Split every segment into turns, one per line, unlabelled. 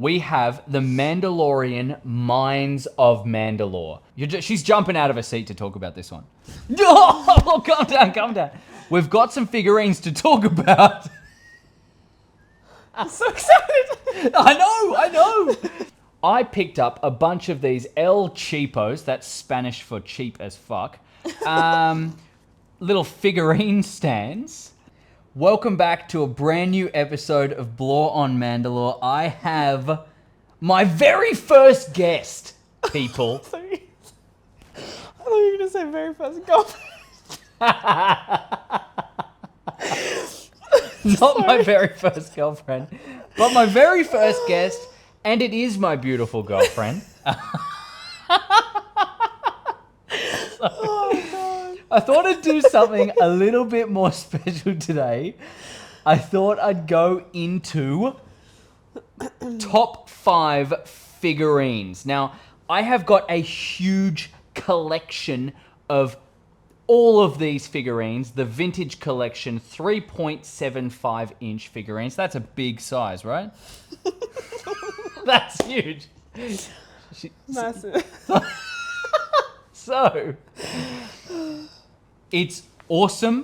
we have the Mandalorian Mines of Mandalore. She's jumping out of her seat to talk about this one. Oh, calm down, calm down. We've got some figurines to talk about.
I'm so excited.
I know. I picked up a bunch of these El Cheapos, that's Spanish for cheap as fuck, little figurine stands. Welcome back to a brand new episode of Bloore On Mandalore. I have my very first guest, people.
Sorry. I thought you were going to say very first girlfriend.
Not my very first girlfriend, but my very first guest, and it is my beautiful girlfriend.
Oh, God.
I thought I'd do something a little bit more special today. I thought I'd go into top 5 figurines. Now, I have got a huge collection of all of these figurines, the vintage collection, 3.75 inch figurines. That's a big size, right? That's huge.
Massive.
So, it's awesome,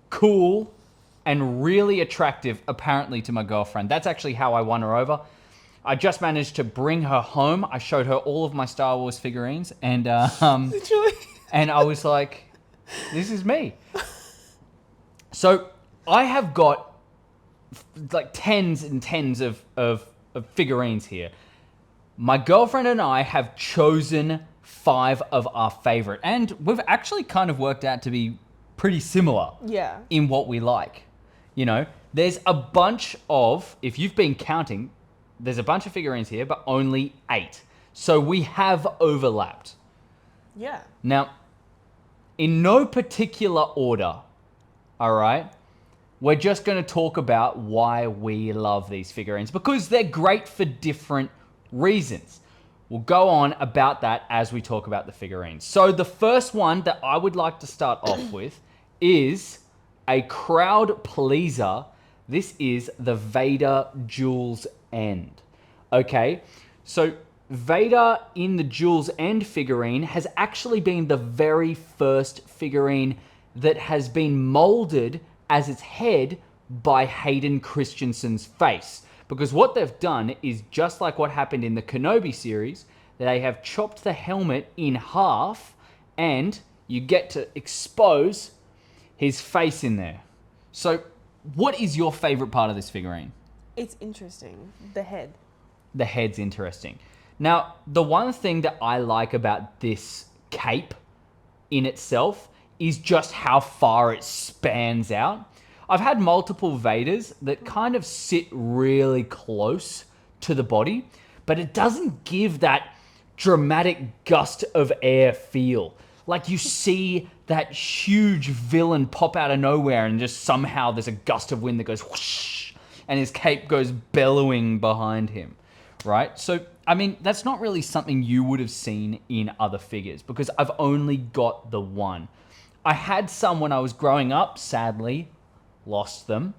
cool, and really attractive, apparently, to my girlfriend. That's actually how I won her over. I just managed to bring her home. I showed her all of my Star Wars figurines, and
Literally.
and I was like, this is me. So I have got like tens and tens of figurines here. My girlfriend and I have chosen 5 of our favorite, and we've actually kind of worked out to be pretty similar
Yeah.
in what we like. You know, there's a bunch of, if you've been counting, there's a bunch of figurines here, but only 8. So we have overlapped.
Yeah.
Now, in no particular order, all right, we're just going to talk about why we love these figurines, because they're great for different reasons. We'll go on about that as we talk about the figurines. So the first one that I would like to start off with is a crowd pleaser. This is the Vader Jules End. Okay, so Vader in the Jules End figurine has actually been the very first figurine that has been molded as its head by Hayden Christensen's face. Because what they've done is just like what happened in the Kenobi series, they have chopped the helmet in half and you get to expose his face in there. So what is your favorite part of this figurine?
It's interesting. The head.
The head's interesting. Now, the one thing that I like about this cape in itself is just how far it spans out. I've had multiple Vaders that kind of sit really close to the body, but it doesn't give that dramatic gust of air feel. Like you see that huge villain pop out of nowhere and just somehow there's a gust of wind that goes whoosh and his cape goes bellowing behind him, right? So, I mean, that's not really something you would have seen in other figures because I've only got the one. I had some when I was growing up, sadly, lost them.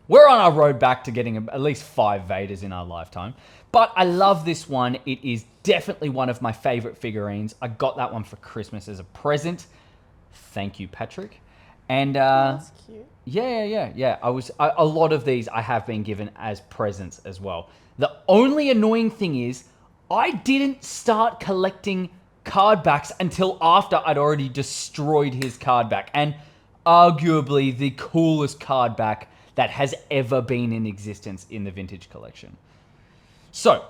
We're on our road back to getting at least 5 Vaders in our lifetime. But I love this one. It is definitely one of my favorite figurines. I got that one for Christmas as a present. Thank you, Patrick. And
That's cute.
yeah. A lot of these I have been given as presents as well. The only annoying thing is I didn't start collecting card backs until after I'd already destroyed his card back. And arguably the coolest card back that has ever been in existence in the vintage collection. So,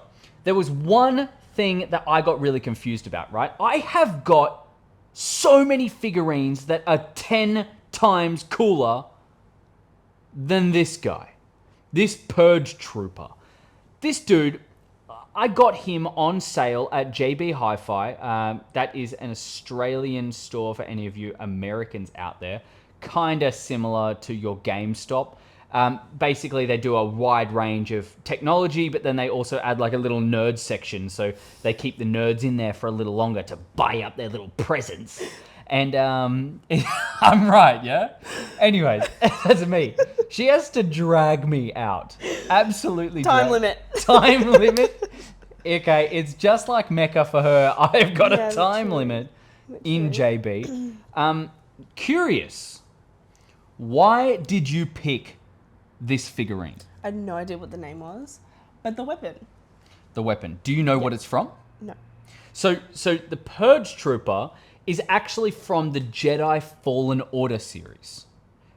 there was one thing that I got really confused about, right? I have got so many figurines that are 10 times cooler than this guy. This Purge Trooper. This dude, I got him on sale at JB Hi-Fi. That is an Australian store for any of you Americans out there. Kind of similar to your GameStop. Basically, they do a wide range of technology, but then they also add like a little nerd section. So they keep the nerds in there for a little longer to buy up their little presents. And I'm right, yeah? Anyways, that's me. She has to drag me out. Absolutely.
Time limit.
Time limit. Okay, it's just like Mecca for her. I've got a time limit in JB. Curious, why did you pick this figurine?
I had no idea what the name was, but the weapon.
The weapon. Do you know what it's from?
No.
So the Purge Trooper is actually from the Jedi Fallen Order series,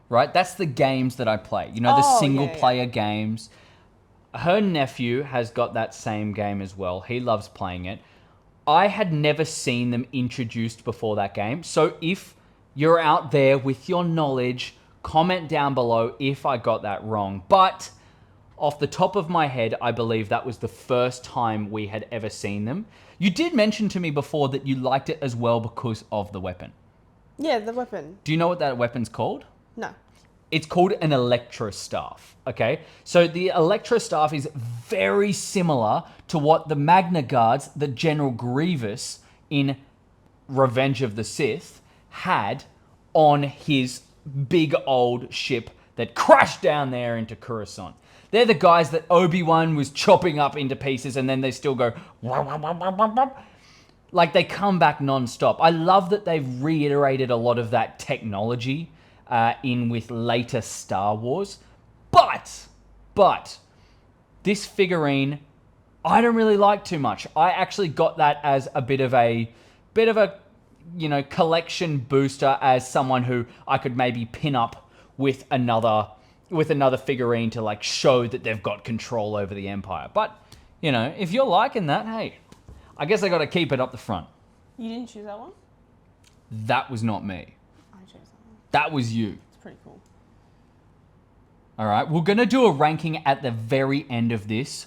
right? That's the games that I play. You know, the single-player games. Her nephew has got that same game as well. He loves playing it. I had never seen them introduced before that game. So if you're out there with your knowledge, comment down below if I got that wrong. But off the top of my head, I believe that was the first time we had ever seen them. You did mention to me before that you liked it as well because of the weapon.
Yeah, the weapon.
Do you know what that weapon's called?
No.
It's called an Electro Staff, okay? So the Electro Staff is very similar to what the Magna Guards, the General Grievous in Revenge of the Sith, had on his big old ship that crashed down there into Coruscant. They're the guys that Obi-Wan was chopping up into pieces and then they still go... Like they come back non-stop. I love that they've reiterated a lot of that technology in with later Star Wars. But this figurine, I don't really like too much. I actually got that as a bit of a, you know, collection booster as someone who I could maybe pin up with another figurine to like show that they've got control over the Empire. But, you know, if you're liking that, hey, I guess I got to keep it up the front.
You didn't choose that one?
That was not me.
I chose that one.
That was you.
It's pretty cool.
All right, we're going to do a ranking at the very end of this.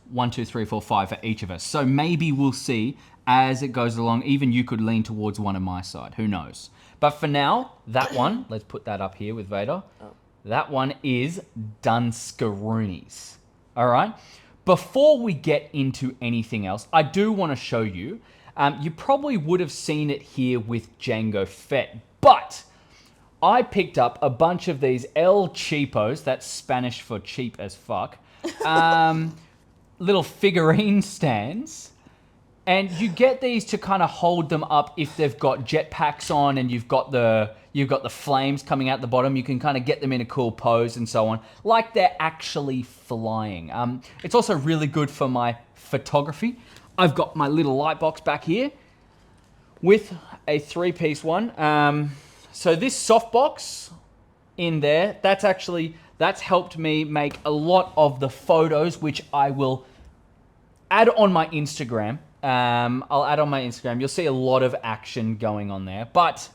1, 2, 3, 4, 5 for each of us. So maybe we'll see as it goes along. Even you could lean towards one on my side. Who knows? But for now, that one, let's put that up here with Vader. Oh. That one is Dunscaroonies. All right? Before we get into anything else, I do want to show you. You probably would have seen it here with Jango Fett, but I picked up a bunch of these El Cheapos, that's Spanish for cheap as fuck, little figurine stands. And you get these to kind of hold them up if they've got jetpacks on and you've got the flames coming out the bottom. You can kind of get them in a cool pose and so on, like they're actually flying. It's also really good for my photography. I've got my little light box back here with a 3-piece one. So this softbox in there, that's helped me make a lot of the photos, which I will add on my Instagram. I'll add on my Instagram. You'll see a lot of action going on there. But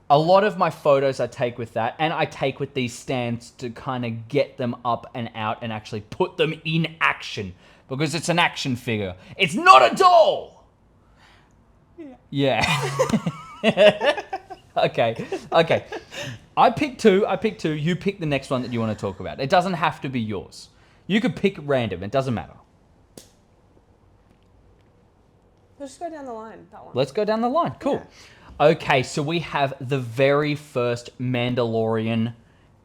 a lot of my photos I take with that, and I take with these stands to kind of get them up and out and actually put them in action. Because it's an action figure. It's not a doll! Yeah. Okay. I picked two. You pick the next one that you want to talk about. It doesn't have to be yours. You could pick random. It doesn't matter.
Let's go down the line, that one.
Let's go down the line. Cool. Yeah. Okay, so we have the very first Mandalorian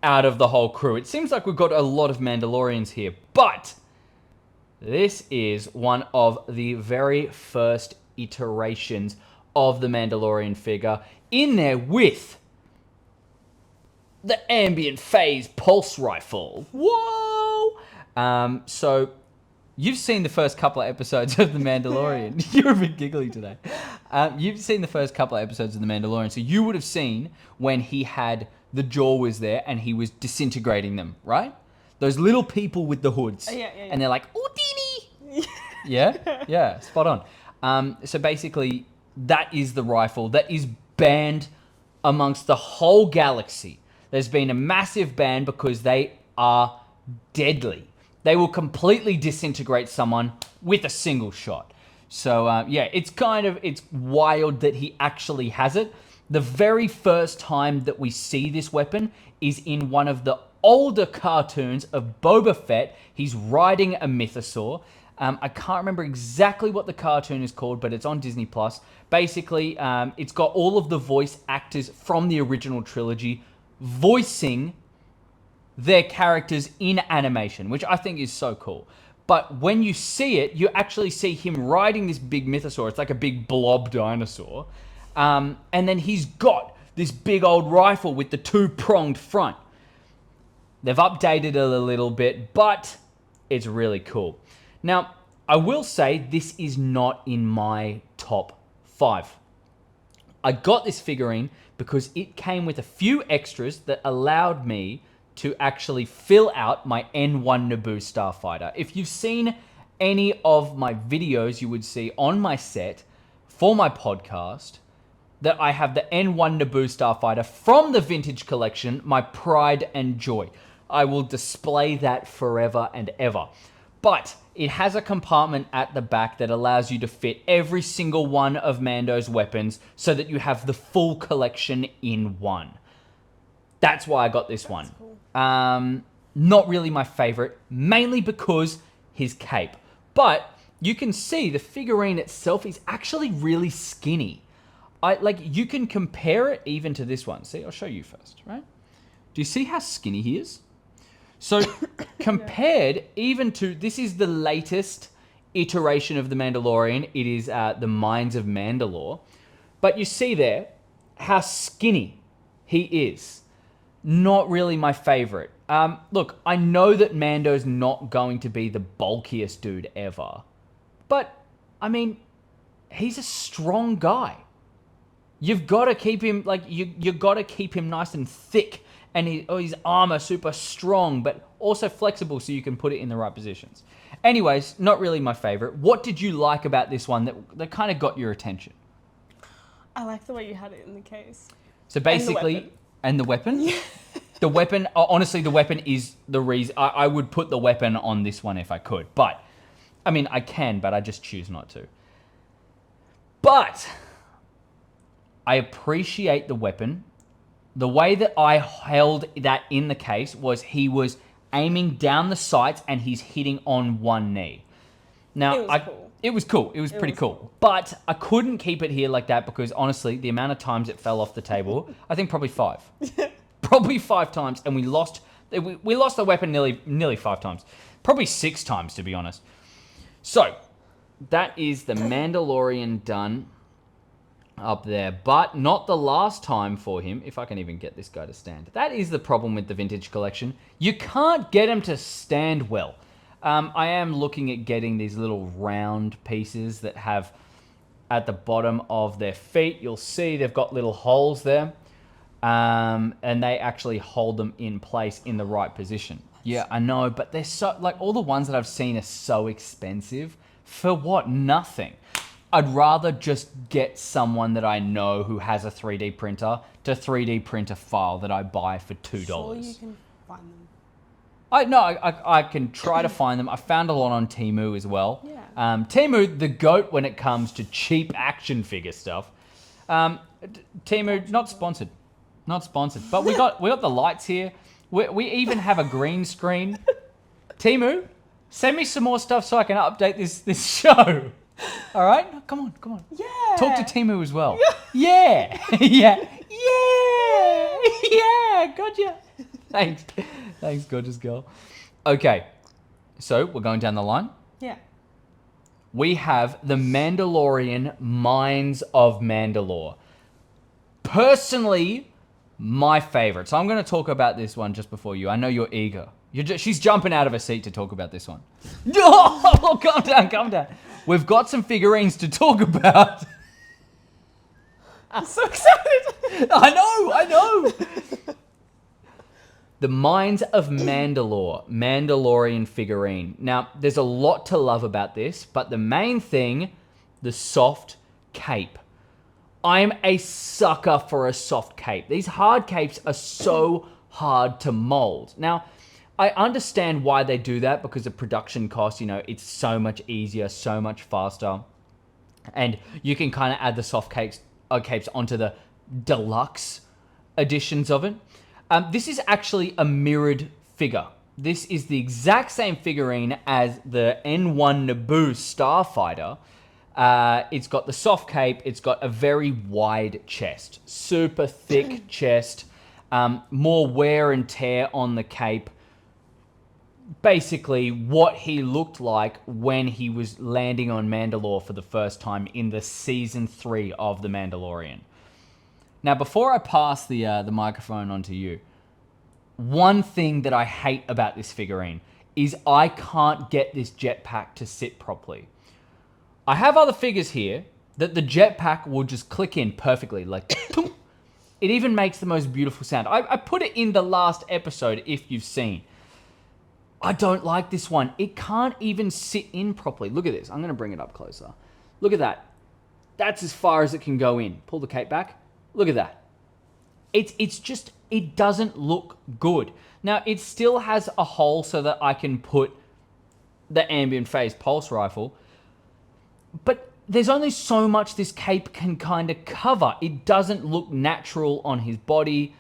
out of the whole crew. It seems like we've got a lot of Mandalorians here, but this is one of the very first iterations of the Mandalorian figure in there with the ambient phase pulse rifle. Whoa! So you've seen the first couple of episodes of The Mandalorian. You're a bit giggly today. You've seen the first couple of episodes of The Mandalorian, so you would have seen when he had the jaw was there and he was disintegrating them, right? Those little people with the hoods.
Yeah.
And they're like, Houdini! Yeah, spot on. So basically, that is the rifle that is banned amongst the whole galaxy. There's been a massive ban because they are deadly. They will completely disintegrate someone with a single shot. So, yeah, it's wild that he actually has it. The very first time that we see this weapon is in one of the older cartoons of Boba Fett. He's riding a mythosaur. I can't remember exactly what the cartoon is called, but it's on Disney+. Basically, it's got all of the voice actors from the original trilogy voicing their characters in animation, which I think is so cool. But when you see it, you actually see him riding this big mythosaur. It's like a big blob dinosaur. And then he's got this big old rifle with the two-pronged front. They've updated it a little bit, but it's really cool. Now, I will say this is not in my top 5. I got this figurine because it came with a few extras that allowed me to actually fill out my N1 Naboo starfighter. If you've seen any of my videos, you would see on my set for my podcast that I have the N1 Naboo starfighter from the vintage collection, my pride and joy. I will display that forever and ever. But it has a compartment at the back that allows you to fit every single one of Mando's weapons so that you have the full collection in one. That's why I got this one.
Cool.
Not really my favorite, mainly because his cape. But you can see the figurine itself is actually really skinny. You can compare it even to this one. See, I'll show you first, right? Do you see how skinny he is? So compared even to, this is the latest iteration of the Mandalorian. It is the Mines of Mandalore. But you see there how skinny he is. Not really my favorite. Look, I know that Mando's not going to be the bulkiest dude ever. But, I mean, he's a strong guy. You've got to keep him, you got to keep him nice and thick. And his armor super strong, but also flexible so you can put it in the right positions. Anyways, not really my favorite. What did you like about this one that kind of got your attention?
I like the way you had it in the case.
So basically, and the weapon? Yeah. The weapon, honestly, the weapon is the reason. I would put the weapon on this one if I could. But, I mean, I can, but I just choose not to. But, I appreciate the weapon. The way that I held that in the case was he was aiming down the sights and he's hitting on one knee. Now, it was cool. It was pretty cool. But I couldn't keep it here like that because, honestly, the amount of times it fell off the table, I think probably 5. Probably 5 times, and we lost the weapon nearly 5 times. Probably 6 times, to be honest. So, that is the Mandalorian done up there, but not the last time for him, if I can even get this guy to stand. That is the problem with the vintage collection. You can't get him to stand well. I am looking at getting these little round pieces that have, at the bottom of their feet, you'll see they've got little holes there, and they actually hold them in place in the right position. Yeah, I know, but they're so, all the ones that I've seen are so expensive. For what? Nothing. I'd rather just get someone that I know who has a 3D printer to 3D print a file that I buy for $2.
Sure, you can find them.
I can try to find them. I found a lot on Temu as well.
Yeah.
Temu, the GOAT when it comes to cheap action figure stuff. Temu, not sponsored. Not sponsored. But we got the lights here. We even have a green screen. Temu, send me some more stuff so I can update this show. All right, come on.
Yeah.
Talk to Temu as well. Yeah. Yeah. Gotcha. Thanks, gorgeous girl. Okay, so we're going down the line.
Yeah.
We have the Mandalorian Mines of Mandalore. Personally, my favorite. So I'm going to talk about this one just before you. I know you're eager. She's jumping out of her seat to talk about this one. Oh, calm down. We've got some figurines to talk about.
I'm so excited.
I know. The Mines of Mandalore, Mandalorian figurine. Now, there's a lot to love about this, but the main thing, the soft cape. I'm a sucker for a soft cape. These hard capes are so hard to mold. Now, I understand why they do that because of production costs. It's so much easier, so much faster. And you can kind of add the soft capes onto the deluxe editions of it. This is actually a mirrored figure this is the exact same figurine as the N1 Naboo Starfighter. It's got the soft cape. It's got a very wide chest, super thick chest, more wear and tear on the cape. Basically, what he looked like when he was landing on Mandalore for the first time in the season 3 of The Mandalorian. Now, before I pass the microphone on to you, one thing that I hate about this figurine is I can't get this jetpack to sit properly. I have other figures here that the jetpack will just click in perfectly, like, it even makes the most beautiful sound. I put it in the last episode if you've seen. I don't like this one. It can't even sit in properly. Look at this. I'm going to bring it up closer. Look at that. That's as far as it can go in. Pull the cape back. Look at that. It's just, it doesn't look good. Now, it still has a hole so that I can put the ambient phase pulse rifle, but there's only so much this cape can kind of cover. It doesn't look natural on his body.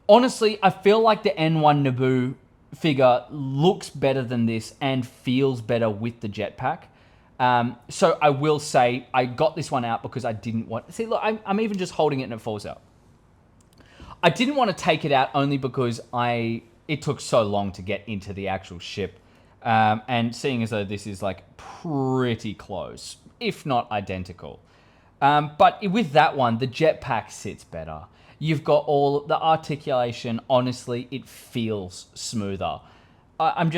Honestly, I feel like the N1 Naboo figure looks better than this and feels better with the jetpack. So I will say I got this one out because I didn't want... See, look, I'm even just holding it and it falls out. I didn't want to take it out only because it took so long to get into the actual ship. And seeing as though this is like pretty close, if not identical. But with that one, the jetpack sits better. You've got all the articulation. Honestly, it feels smoother. I'm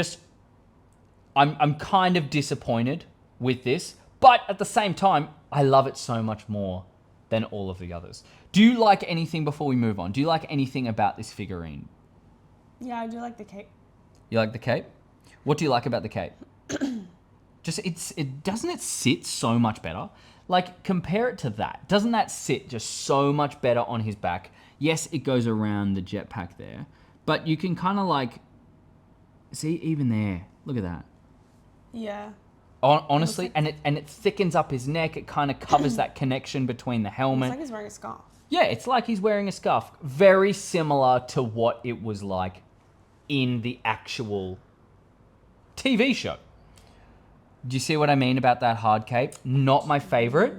kind of disappointed with this, but at the same time, I love it so much more than all of the others. Do you like anything before we move on? Do you like anything about this figurine?
Yeah, I do like the cape.
You like the cape? What do you like about the cape? Doesn't it sit so much better? Like, compare it to that. Doesn't that sit just so much better on his back? Yes, it goes around the jetpack there, but you can kind of like, see, even there, look at that.
Yeah.
Honestly, and it thickens up his neck. It kind of covers that connection between the helmet.
It's like he's wearing a scarf.
Yeah, it's like he's wearing a scarf. Very similar to what it was like in the actual TV show. Do you see what I mean about that hard cape? Not my favorite.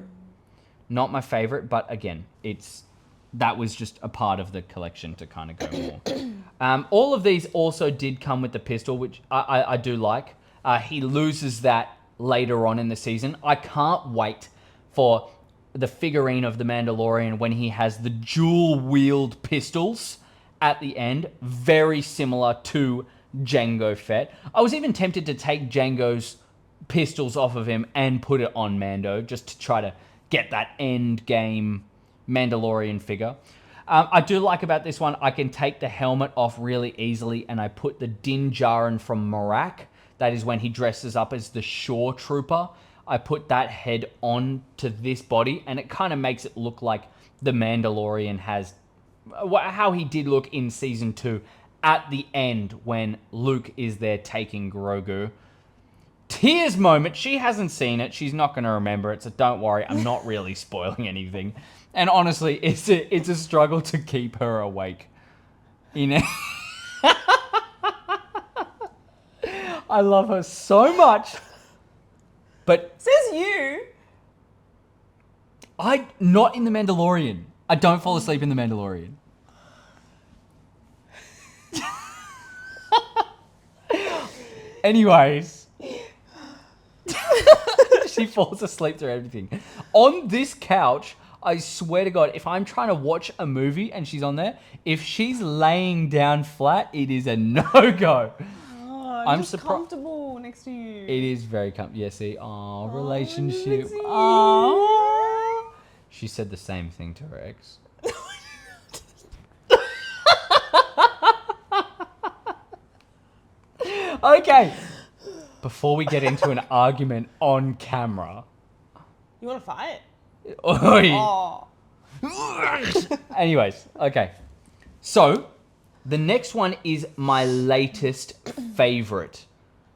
Not my favorite, but again, that was just a part of the collection to kind of go more. All of these also did come with the pistol, which I do like. He loses that later on in the season. I can't wait for the figurine of the Mandalorian when he has the dual-wield pistols at the end, very similar to Jango Fett. I was even tempted to take Jango's pistols off of him and put it on Mando just to try to get that end game Mandalorian figure. I do like about this one, I can take the helmet off really easily and I put the Din Djarin from Marak. That is when he dresses up as the Shore Trooper. I put that head on to this body and it kind of makes it look like the Mandalorian has how he did look in season 2 at the end when Luke is there taking Grogu. Tears moment. She hasn't seen it. She's not going to remember it, so don't worry. I'm not really spoiling anything. And honestly, it's a struggle to keep her awake. You know? I love her so much. But
Says you.
not in The Mandalorian. I don't fall asleep in The Mandalorian. Anyways. She falls asleep through everything. On this couch, I swear to God, if I'm trying to watch a movie and she's on there, if she's laying down flat, it is a no-go.
Oh,
I'm
just comfortable next to you.
It is very comfortable. Yeah, see? Oh, relationship.
Lindsay.
Oh. She said the same thing to her ex. Okay. Before we get into an argument on camera.
You want to fight?
Oi.
Oh.
Anyways, okay. So, the next one is my latest favorite.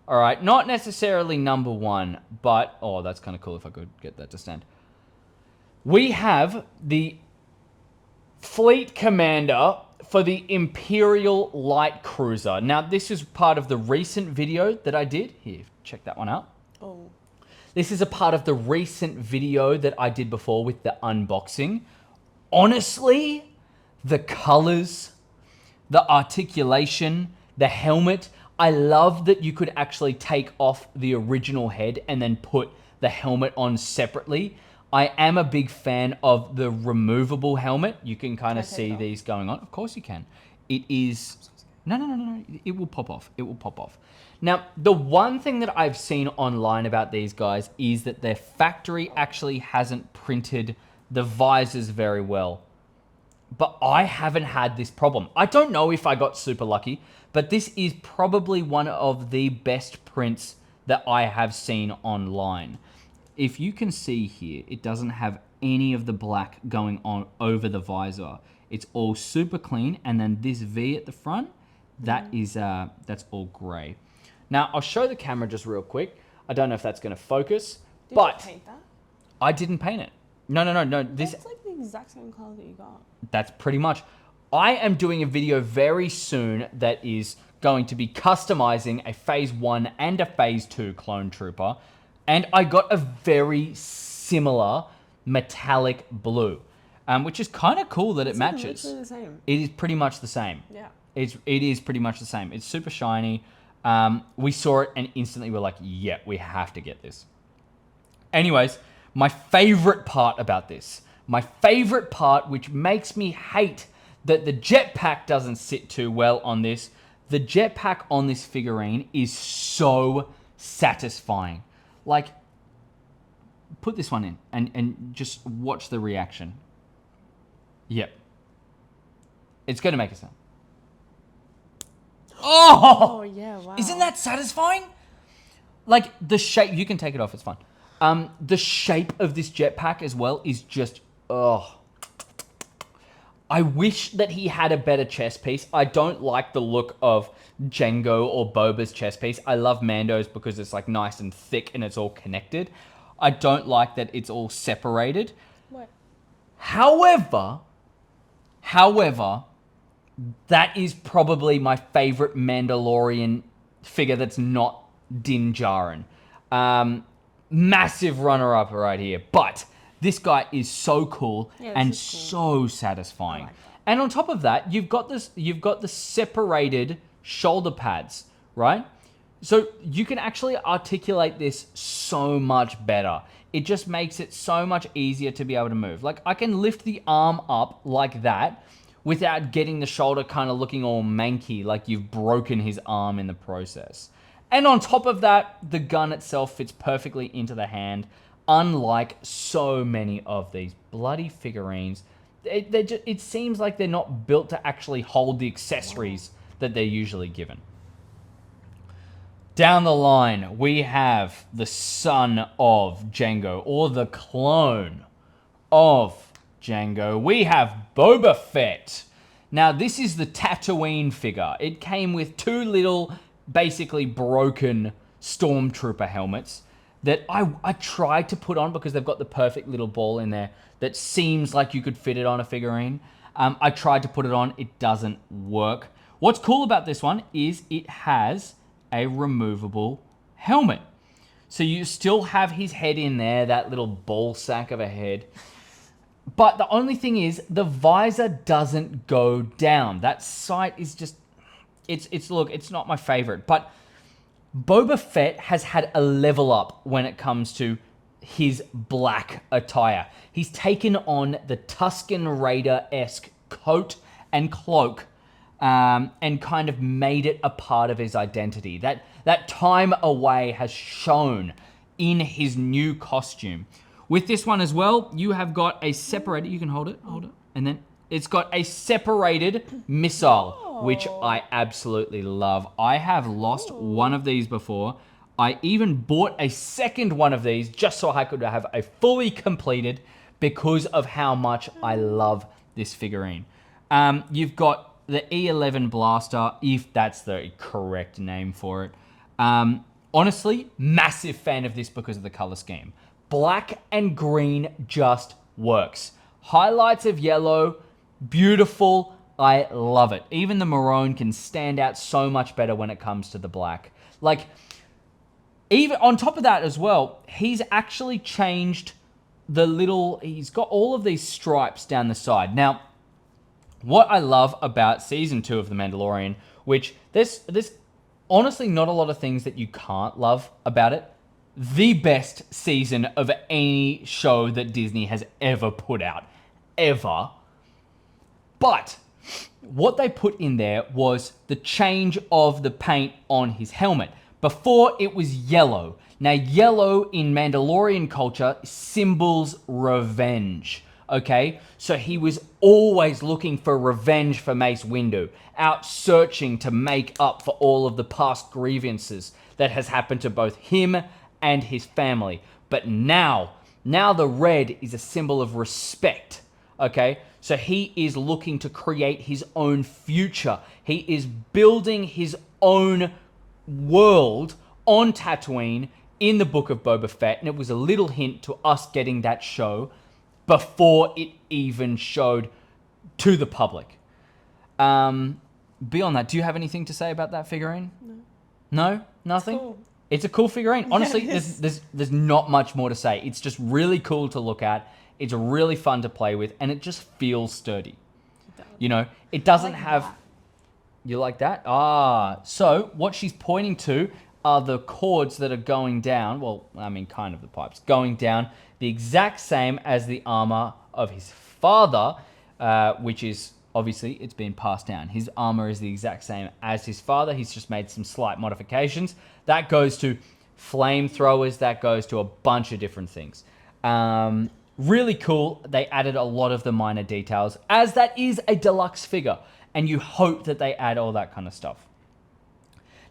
All right, not necessarily number one, but oh, that's kind of cool if I could get that to stand. We have the Fleet Commander for the Imperial Light Cruiser. Now, this is part of the recent video that I did. Here, check that one out.
Oh.
This is a part of the recent video that I did before with the unboxing. Honestly, the colors, the articulation, the helmet, I love that you could actually take off the original head and then put the helmet on separately. I am a big fan of the removable helmet. You can kind of see these going on. Of course you can. It is... No. It will pop off. It will pop off. Now, the one thing that I've seen online about these guys is that their factory actually hasn't printed the visors very well. But I haven't had this problem. I don't know if I got super lucky, but this is probably one of the best prints that I have seen online. If you can see here, it doesn't have any of the black going on over the visor. It's all super clean, and then this V at the front, that's all grey. Now, I'll show the camera just real quick. I don't know if that's going to focus, but
Did you paint that?
I didn't paint it. No.
That's like the exact same color that you got.
That's pretty much. I am doing a video very soon that is going to be customizing a Phase 1 and a Phase 2 clone trooper. And I got a very similar metallic blue, which is kind of cool that it matches.
Literally the same.
It is pretty much the same.
Yeah.
It is pretty much the same. It's super shiny. We saw it and instantly we're like, yeah, we have to get this. Anyways, my favorite part about this, my favorite part, which makes me hate that the jetpack doesn't sit too well on this, the jetpack on this figurine is so satisfying. Like, put this one in and just watch the reaction. Yep. It's going to make a sound. Oh!
Oh, yeah, wow.
Isn't that satisfying? Like, the shape... You can take it off, it's fine. The shape of this jetpack as well is just... Oh. I wish that he had a better chest piece. I don't like the look of Jango or Boba's chest piece. I love Mando's because it's like nice and thick and it's all connected. I don't like that it's all separated.
What?
However, that is probably my favorite Mandalorian figure that's not Din Djarin. Massive runner-up right here. But this guy is so cool and so satisfying. Like and on top of that, you've got the separated shoulder pads, right? So you can actually articulate this so much better. It just makes it so much easier to be able to move. Like, I can lift the arm up like that without getting the shoulder kind of looking all manky, like you've broken his arm in the process. And on top of that, the gun itself fits perfectly into the hand, unlike so many of these bloody figurines. It seems like they're not built to actually hold the accessories that they're usually given. Down the line, we have the son of Jango, or the clone of Jango. We have Boba Fett. Now, this is the Tatooine figure. It came with two little, basically broken Stormtrooper helmets that I tried to put on because they've got the perfect little ball in there that seems like you could fit it on a figurine. I tried to put it on. It doesn't work. What's cool about this one is it has a removable helmet. So you still have his head in there, that little ball sack of a head. But the only thing is, the visor doesn't go down. That sight is just... Look, it's not my favorite. But Boba Fett has had a level up when it comes to his black attire. He's taken on the Tusken Raider-esque coat and cloak and kind of made it a part of his identity. That time away has shown in his new costume. With this one as well, you have got a separated... You can hold it. And then it's got a separated missile, which I absolutely love. I have lost one of these before. I even bought a second one of these just so I could have a fully completed because of how much I love this figurine. You've got the E11 blaster, if that's the correct name for it. Honestly, massive fan of this because of the color scheme. Black and green just works. Highlights of yellow, beautiful, I love it. Even the maroon can stand out so much better when it comes to the black. Like, even on top of that as well, he's actually changed he's got all of these stripes down the side. Now, what I love about season 2 of The Mandalorian, which there's honestly not a lot of things that you can't love about it. The best season of any show that Disney has ever put out. Ever. But what they put in there was the change of the paint on his helmet. Before, it was yellow. Now, yellow in Mandalorian culture symbols revenge. Okay? So he was always looking for revenge for Mace Windu, out searching to make up for all of the past grievances that has happened to both him and his family. But now the red is a symbol of respect. Okay? So he is looking to create his own future. He is building his own world on Tatooine in the Book of Boba Fett. And it was a little hint to us getting that show before it even showed to the public. Beyond that, do you have anything to say about that figurine? No? Nothing?
Cool.
It's a cool figurine. Honestly,
Yeah, it is.
there's not much more to say. It's just really cool to look at. It's really fun to play with, and it just feels sturdy. You know, it doesn't
like
have...
that.
You like that? So what she's pointing to are the cords that are going down. Well, I mean, kind of the pipes. Going down the exact same as the armor of his father, which is... Obviously, it's been passed down. His armor is the exact same as his father. He's just made some slight modifications. That goes to flamethrowers. That goes to a bunch of different things. Really cool. They added a lot of the minor details, as that is a deluxe figure. And you hope that they add all that kind of stuff.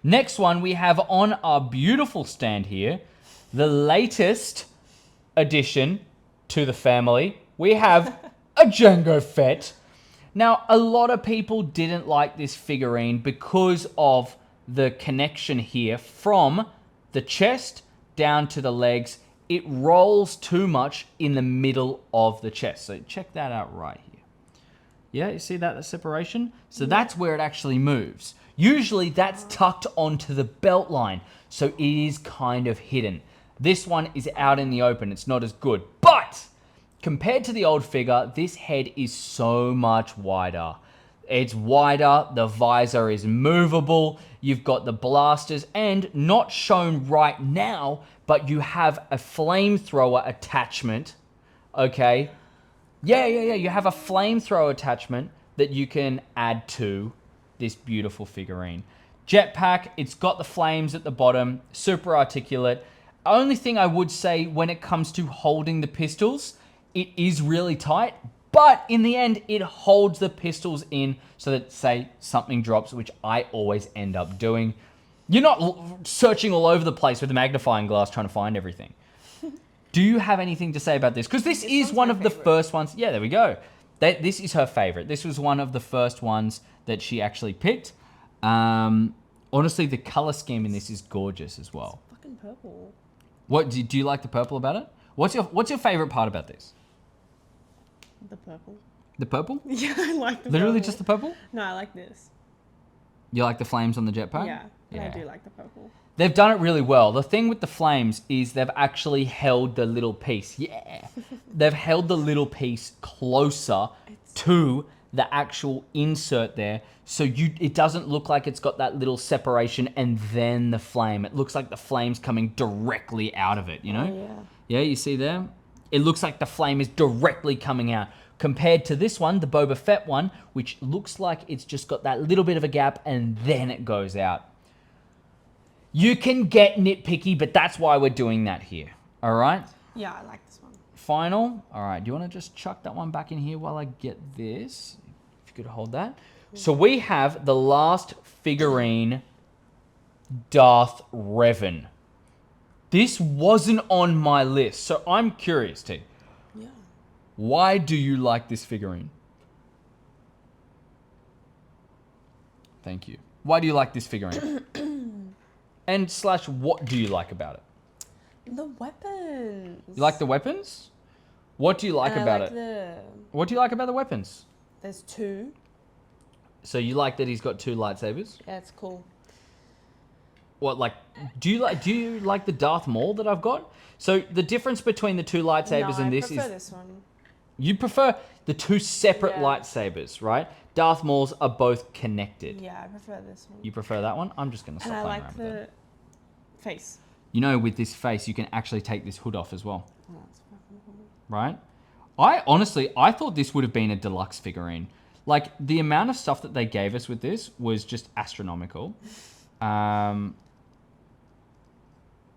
Next one we have on our beautiful stand here, the latest addition to the family. We have a Jango Fett. Now, a lot of people didn't like this figurine because of the connection here from the chest down to the legs. It rolls too much in the middle of the chest. So check that out right here. Yeah, you see that separation? So that's where it actually moves. Usually that's tucked onto the belt line, so it is kind of hidden. This one is out in the open. It's not as good. But compared to the old figure, this head is so much wider. It's wider, the visor is movable, you've got the blasters, and not shown right now, but you have a flamethrower attachment, okay? Yeah, you have a flamethrower attachment that you can add to this beautiful figurine. Jetpack, it's got the flames at the bottom, super articulate. Only thing I would say when it comes to holding the pistols, it is really tight, but in the end, it holds the pistols in so that, say, something drops, which I always end up doing. You're not searching all over the place with a magnifying glass trying to find everything. Do you have anything to say about this? Because this is one of the first ones. Yeah, there we go. This is her favorite. This was one of the first ones that she actually picked. Honestly, the color scheme in this is gorgeous as well.
It's fucking purple.
What do you like the purple about it? What's your favorite part about this?
The purple.
The purple?
Yeah, I like the
Literally
purple.
just the purple?
No, I like this.
You like the flames on the jetpack?
Yeah, I do like the purple.
They've done it really well. The thing with the flames is they've actually held the little piece. Yeah. They've held the little piece closer to the actual insert there. So it doesn't look like it's got that little separation and then the flame. It looks like the flame's coming directly out of it, you know?
Oh,
Yeah, you see there? It looks like the flame is directly coming out. Compared to this one, the Boba Fett one, which looks like it's just got that little bit of a gap and then it goes out. You can get nitpicky, but that's why we're doing that here. All right?
Yeah, I like this one.
Final. All right, do you want to just chuck that one back in here while I get this? If you could hold that. So we have the last figurine, Darth Revan. This wasn't on my list, so I'm curious, T.
Yeah.
Why do you like this figurine? Thank you. Why do you like this figurine? And / what do you like about it?
The weapons.
You like the weapons? What do you like
And
about
I like
it? What do you like about the weapons?
There's two.
So you like that he's got 2 lightsabers?
Yeah, it's cool.
What, like, do you like the Darth Maul that I've got? So the difference between the 2 lightsabers and this
I
is
prefer this one.
you prefer the 2 separate
Yeah.
lightsabers, right? Darth Maul's are both connected.
Yeah, I prefer this one.
You prefer that one? I'm just gonna
And
stop
I
playing
like
around with that.
the face.
You know, with this face, you can actually take this hood off as well,
Oh, that's fucking cool.
right? I thought this would have been a deluxe figurine. Like, the amount of stuff that they gave us with this was just astronomical.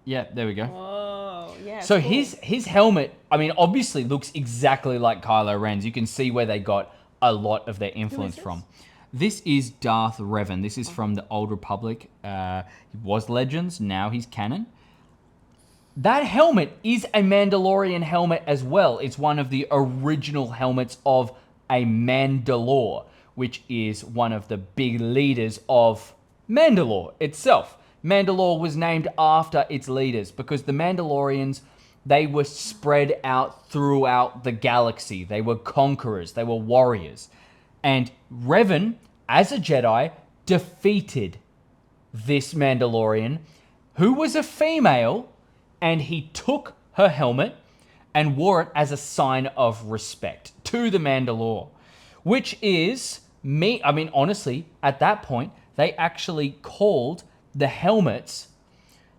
Yeah, there we go.
Whoa, yeah.
So
cool.
his helmet, I mean, obviously looks exactly like Kylo Ren's. You can see where they got a lot of their influence from. This is Darth Revan. This is from the Old Republic. He was Legends, now he's canon. That helmet is a Mandalorian helmet as well. It's one of the original helmets of a Mandalore, which is one of the big leaders of Mandalore itself. Mandalore was named after its leaders because the Mandalorians, they were spread out throughout the galaxy. They were conquerors. They were warriors. And Revan, as a Jedi, defeated this Mandalorian, who was a female, and he took her helmet and wore it as a sign of respect to the Mandalore, which is I mean, honestly, at that point, they actually called the helmets,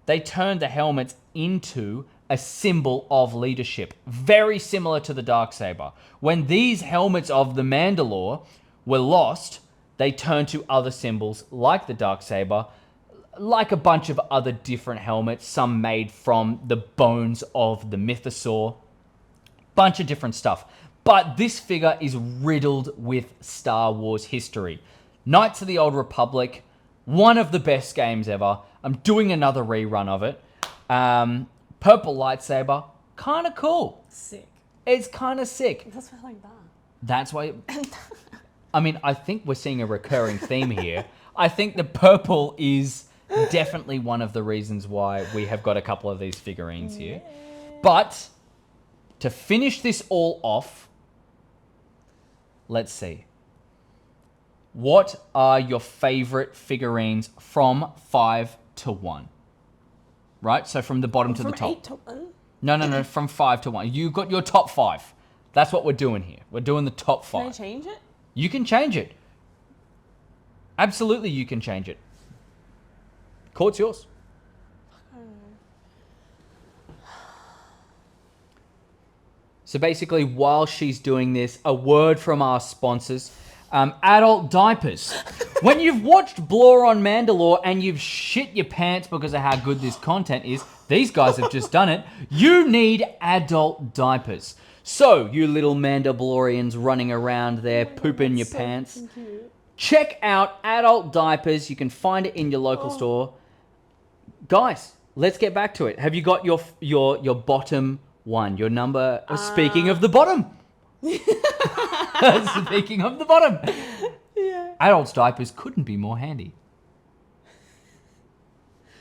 they turned the helmets into a symbol of leadership, very similar to the Darksaber. When these helmets of the Mandalore were lost, they turned to other symbols like the Darksaber, like a bunch of other different helmets, some made from the bones of the mythosaur, bunch of different stuff. But this figure is riddled with Star Wars history. Knights of the Old Republic, one of the best games ever. I'm doing another rerun of it. Purple lightsaber, kind of cool.
Sick.
It's kind of sick.
That's why I like that.
That's why... I mean, I think we're seeing a recurring theme here. I think the purple is definitely one of the reasons why we have got a couple of these figurines here. But to finish this all off, let's see. What are your favorite figurines from 5 to 1? Right? So from the bottom to the top.
From 8 to 1?
No, from 5 to 1. You've got your top 5. That's what we're doing here. We're doing the top 5.
Can I change it?
You can change it. Absolutely, you can change it. Court's yours. So basically, while she's doing this, a word from our sponsors. Adult diapers. When you've watched Bloore on Mandalore and you've shit your pants because of how good this content is, these guys have just done it. You need adult diapers. So, you little Mandalorians running around there pooping your pants, check out adult diapers. You can find it in your local store. Guys, let's get back to it. Have you got your bottom one? Your number? Speaking of the bottom. Speaking of the bottom.
Yeah.
Adult diapers couldn't be more handy.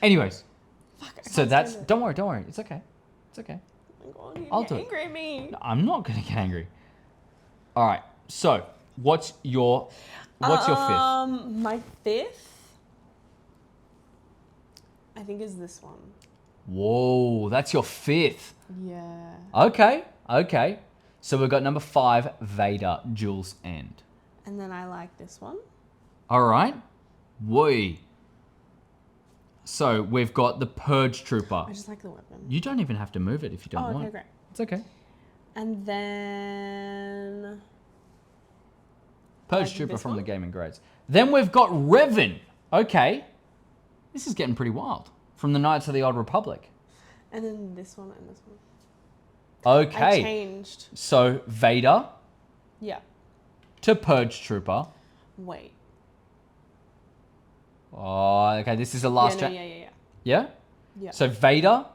Anyways. So that's... Don't worry. It's okay. It's okay.
Oh my God, you're
I'll do it.
angry at me.
No, I'm not going to get angry. All right. So, what's your fifth?
My fifth, I think, is this one.
Whoa, that's your fifth.
Yeah.
Okay. So we've got number 5, Vader, Jules End.
And then I like this one.
All right. Woi. So we've got the Purge Trooper.
I just like the weapon.
You don't even have to move it if you don't want.
Okay, great.
It's okay.
And then...
Purge Trooper from the Gaming Grades. Then we've got Revan. Okay. This is getting pretty wild. From the Knights of the Old Republic.
And then this one and this one.
Okay.
I changed.
So Vader
Yeah.
to Purge Trooper.
Wait.
Oh, okay. This is the last.
Yeah.
Yeah?
Yeah.
So Vader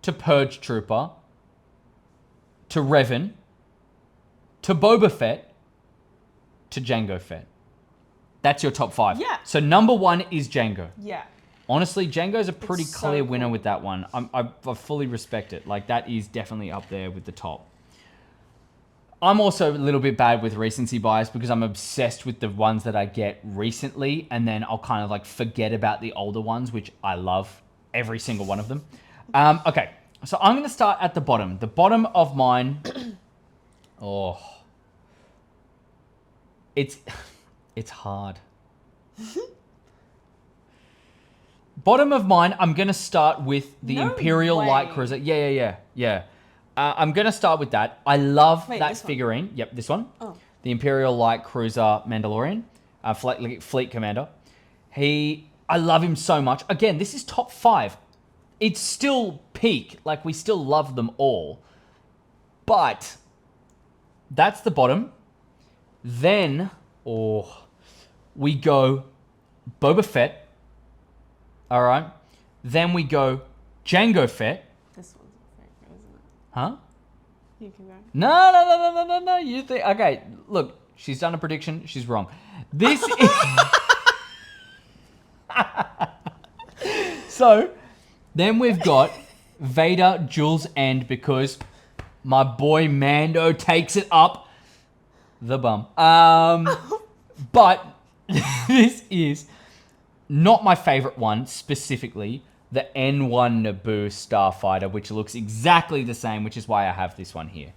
to Purge Trooper to Revan to Boba Fett to Jango Fett. That's your top 5.
Yeah.
So number 1 is Jango.
Yeah.
Honestly, Django's a pretty
It's so
clear winner
cool.
with that one. I fully respect it. Like, that is definitely up there with the top. I'm also a little bit bad with recency bias because I'm obsessed with the ones that I get recently, and then I'll kind of like forget about the older ones, which I love every single one of them. Okay, so I'm going to start at the bottom. The bottom of mine, it's hard. Bottom of mine, I'm going to start with the Imperial Light Cruiser. Yeah. I'm going to start with that. I love that figurine. One? Yep, this one. Oh. The Imperial Light Cruiser Mandalorian, Fleet Commander. I love him so much. Again, this is top 5. It's still peak. Like, we still love them all. But that's the bottom. Then, we go Boba Fett. All right. Then we go Jango Fett.
This one's my favorite, isn't it?
Huh?
You can go.
No. You think? Okay. Look, she's done a prediction. She's wrong. This is. So, then we've got Vader Jules End because my boy Mando takes it up the bum. But this is not my favorite one specifically. The N1 Naboo Starfighter, which looks exactly the same, which is why I have this one here.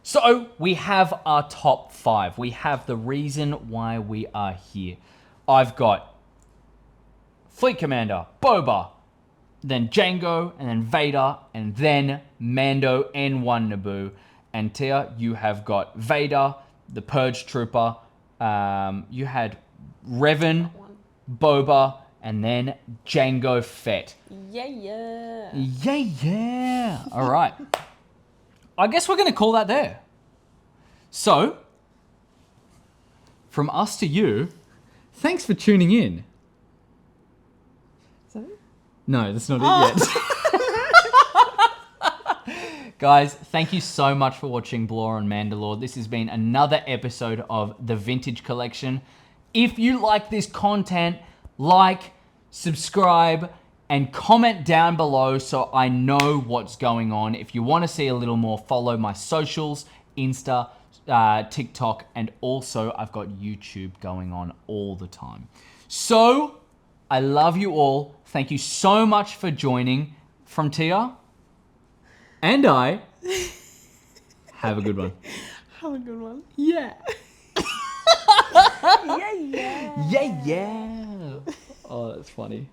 So we have our top 5. We have the reason why we are here. I've got Fleet Commander, Boba, then Jango, and then Vader, and then Mando N1 Naboo. And Tia, you have got Vader, the Purge Trooper. You had Revan, Boba, and then Jango Fett.
Yeah.
All right. I guess we're going to call that there. So, from us to you, thanks for tuning in.
Is that it?
No, that's not it yet. Guys, thank you so much for watching Bloore On Mandalore. This has been another episode of the Vintage Collection. If you like this content, like, subscribe, and comment down below so I know what's going on. If you want to see a little more, follow my socials, Insta, TikTok, and also I've got YouTube going on all the time. So, I love you all. Thank you so much for joining. From Tia and I, have a good one.
Have a good one.
Yeah.
Yeah.
Yeah. Oh, that's funny.